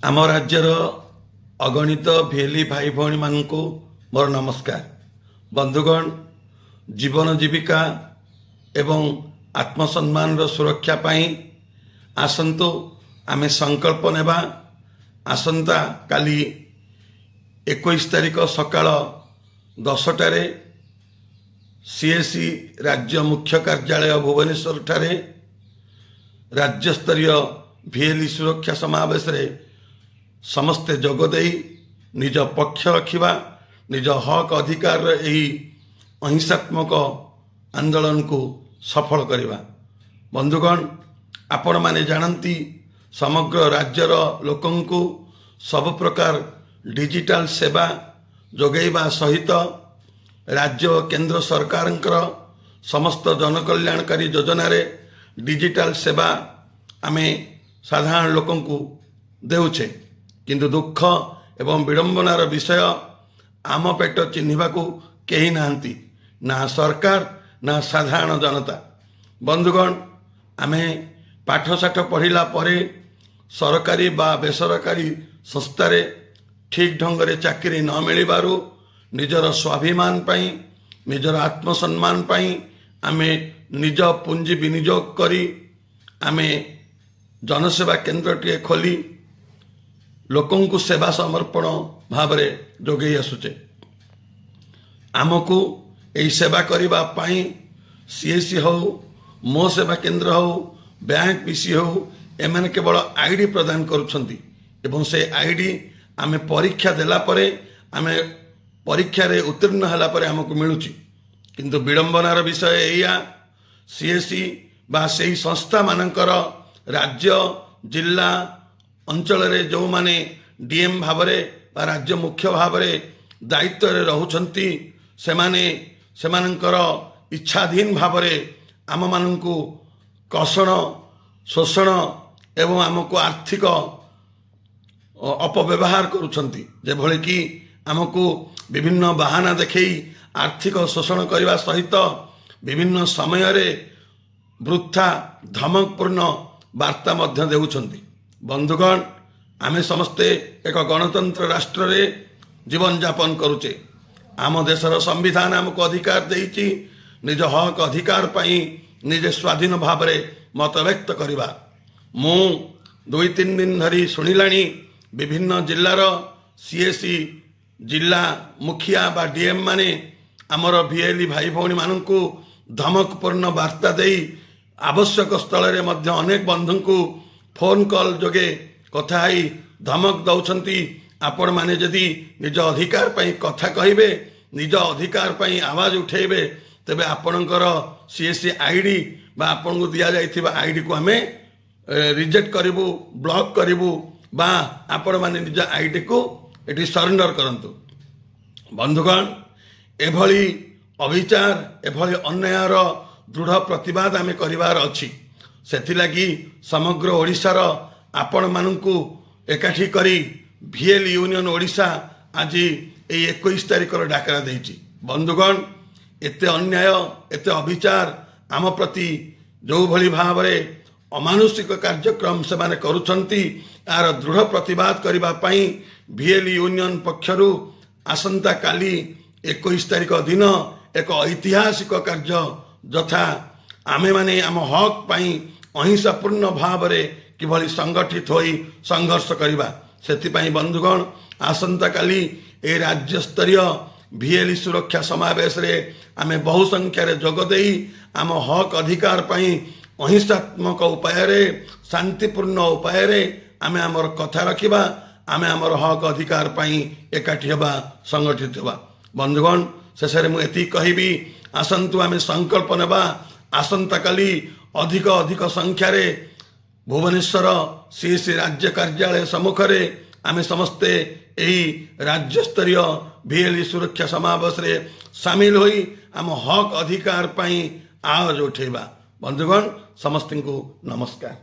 आम राज्यर अगणित भेली भाई भौणी मानू मोर नमस्कार। बंधुगण, जीवन जीविका एवं आत्मसम्मान सुरक्षा पाई आसंतु आमे संकल्प नेबा। आसंता काली 21 तारिख सकाळ 10टारे सीएससी राज्य मुख्य कार्यालय भुवनेश्वर ठारे राज्य स्तरीय भीएलई सुरक्षा समावेश रे समस्ते जोगदे निज पक्ष रखिबा, निज हक अधिकार यही अहिंसात्मक आंदोलन को सफल करवा। बंधुगण, आपण माने जानती समग्र राज्यर लोकंकु सब प्रकार डिजिटल सेवा जोगैबा सहित राज्य और केंद्र सरकारंकर समस्त जनकल्याणकारी योजना रे डिजिटल सेवा आमे साधारण लोकंकु देउछे। किंतु दुख एवं विडंबनार विषय आम पेट चिन्हिबाकू केही नाहंती, ना सरकार ना साधारण जनता। बंधुगण, आमे पाठशाठ पढ़िला परे सरकारी बा बेसरकारी संस्थारे ठीक ढंगरे चाकरी न मिलिबारु निजर स्वाभिमान पाई, निजर आत्मसम्मान पाई आमे निज पुंजी विनियोग करी आमे जनसेवा केंद्र टिए खोली लोकं को सेवा समर्पण भाव जोगे आसुचे। आमको यही सेवा करबा पाई सीएससी हो, मो सेवा केंद्र हो, बैंक पीसी हो, एमाने केवल आईडी प्रदान करुछंती एवं से आईडी आमे परीक्षा देला परे आमे परीक्षा रे उत्तीर्ण हला परे हमको मिलुची। किंतु विडंबनार विषय एया सीएससी बा सेही संस्था मानकर राज्य जिला अंचल रे जो माने डीएम भावरे बा राज्य मुख्य भावरे दायित्व रे रहुछंती सेमाने सेमानंकर इच्छाधीन भावरे आम मानंकु कषण शोषण एवं आमको आर्थिक अपव्यवहार करुछंती। जे भले कि आमको विभिन्न बहाना देखई आर्थिक शोषण करने सहित विभिन्न समय रे वृथा धमकपूर्ण वार्ता मध्य देउछंती। बंधुगण, आमे समस्ते एक गणतंत्र राष्ट्र रे जीवन यापन करुचे। आम देशर संविधान आमको अधिकार देइची निज हक अधिकार पाई निजे स्वाधीन भाव रे मत व्यक्त करवा। मु 2-3 दिन धरी शुणिलाणी विभिन्न जिल्लार सीएससी जिला मुखिया बा डीएम माने आमर भीएलई भाई भौणी मानू धमकपूर्ण वार्ता देई आवश्यक स्थल रे मध्य अनेक बंधु को फोन कॉल जोगे कथा आई धमक दौछंती। आपण माने जदि निज अधिकार पाई कथा कहिबे, निज अधिकार पाई आवाज उठेबे, तबे आपणकर सीएससी आईडी बा आपन को दिया जाइथिबा आईडी को हमें रिजेक्ट करिवु, ब्लॉक करिवु बा आपण माने निज आईडी को एटी सरेंडर करंतु। बंधुगण, एभली अविचार एभली अन्यायर दृढ़ प्रतिवाद आमे करिवार अछि। सेथिलागी समग्र ओडिशार आपण मानू एकाठी करी भीएल यूनियन ओडिशा आज 21 तारिख डाकरा देइछि। बंधुगण, एते अन्याय एते अविचार आम प्रति जो भली भाव में अमानुषिक कार्यक्रम से माने करुछंती यार दृढ़ प्रतिवाद करबा पई भीएल यूनियन पक्षरु आसंता काली 21 तारिख दिन एक ऐतिहासिक कार्य यथा आमे माने आम हक पाई अहिंसापूर्ण भाव में किभली संगठित होई संघर्ष करबा। सेथिपाई बंधुगण, आसंता काली ए राज्य स्तरीय भीएलई सुरक्षा समावेश रे आमे बहु संख्या रे जोग देई आम हक अधिकार पाई अहिंसात्मक उपाय रे शांतिपूर्ण उपाय रे आमे आमर कथा रखिबा, आमे आमर हक अधिकार पाई एकाठी हेबा, संगठित हेबा। बंधुगण, शेषे मु एति कहिबी, आसंतु आमे संकल्प नेबा। आसंता काली अधिक अधिक संख्या रे भुवनेश्वर सीएससी राज्य कार्यालय सम्मुख रे आमे समस्ते यही राज्य स्तरीय भीएलई सुरक्षा समावेश रे शामिल होई आम हक अधिकार पाई आवाज उठेबा। बंधुगण, समस्त को नमस्कार।